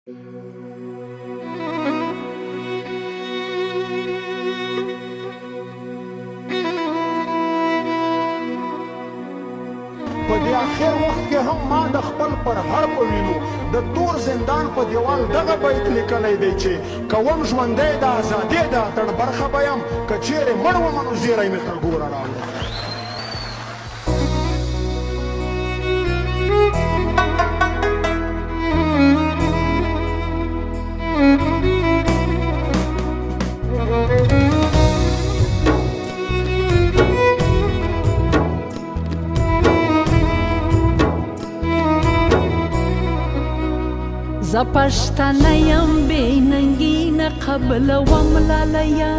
په دې اخر وخت کې هم ما د خپل پر هړ په وینو د تور زندان په دیوال دغه بیت لیکلی دی چې کوم ژوندی د ازادۍ د اتڼ برخه به یم که چیرې مړ ومه نو زیری مې تر ګوره راوړه. زه پښتنه یم بې ننګي نه قبلوم لالیه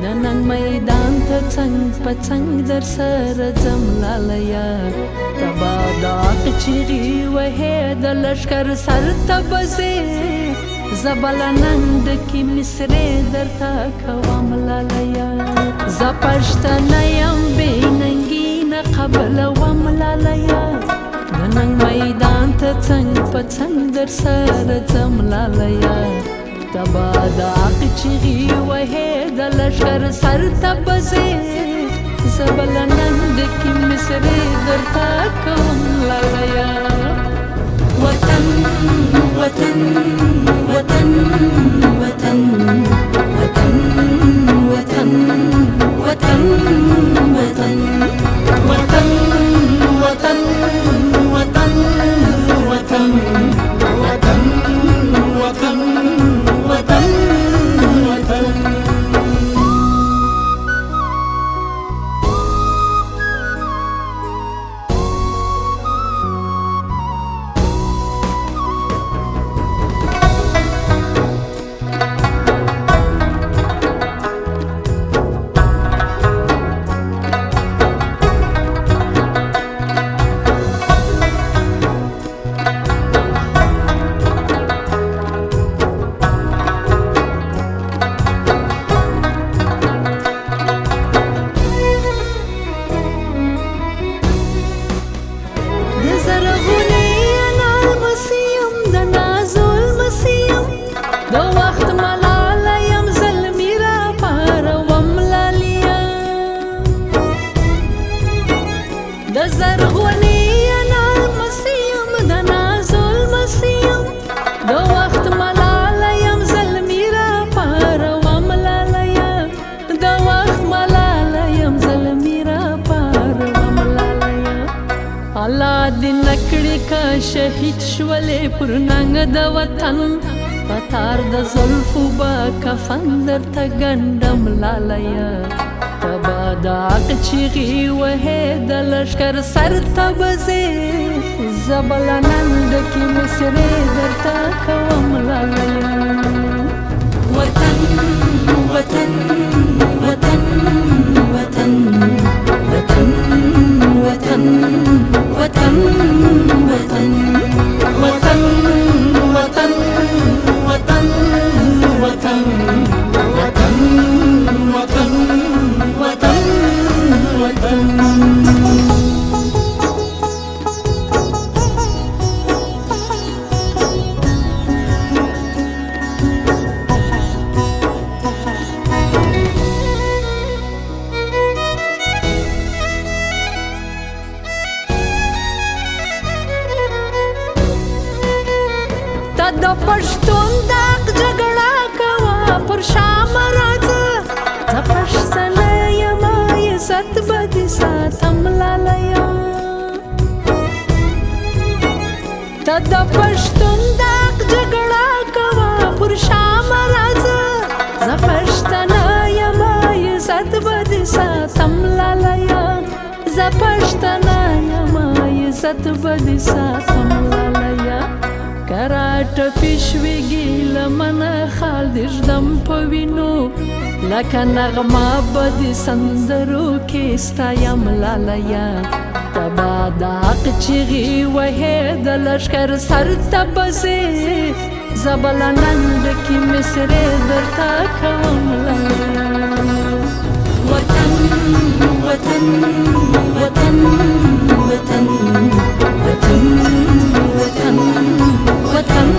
د ننګ میدان ته څنګ په څنګ در سره ځم لالیه ته به داغ چیغې وهې د لښکر سر ته به ځې زه به له ننګ ډکې مصرې درته کوم لالیه زه پښتنه یم بې ننګي نه قبلوم لالیه د ننګ میدان ته څنګ په څنګ در سره ځم لالیه ته به داغ چیغې وهې د لښکر سر ته به ځې زه به له ننګ ډکې مصرې درته کوم لالیه وطن وطن وطن وطن وطن وطن وطن وطن وطن وطن وطن وطن وطن وطن وطن وطن د زرغونې نالمسیم د نازو لمسیم د وخت ملاله یم زلمي را پاروم لالیه د وخت ملاله یم زلمي را پاروم لالیه الله دې نکړي که شهید شولې پر ننګ د وطن په تار د زلفو به کفن درته ګنډم لالیه ته به داغ چیغې وهې د لښکر سر ته به ځې زه به له ننګ ډکې مصرې درته کوم لالیه وطن وطن وطن وطن وطن وطن وطن وطن وطن وطن وطن وطن وطن وطن وطن وطن ته د پښتون داغ جګړه کوه پر شام راځه زه پښتنه یم عزت به دې ساتم لالیه ته د پښتون داغ جګړه کوه پر شام راځه زه پښتنه یم عزت به دې ساتم لالیه زه پښتنه یم عزت به دې ساتم لالیه کراټ پیشویږي لمنه خال دې ږدم په وینو لکه نغمه به دې سندرو کې ستایم لالیه ته به داغ چیغې وهې د لښکر سر ته به ځې زه به له ننګ ډکې مصرې درته کوم لالیه وطن وطن وطن وطن وطن وطن وطن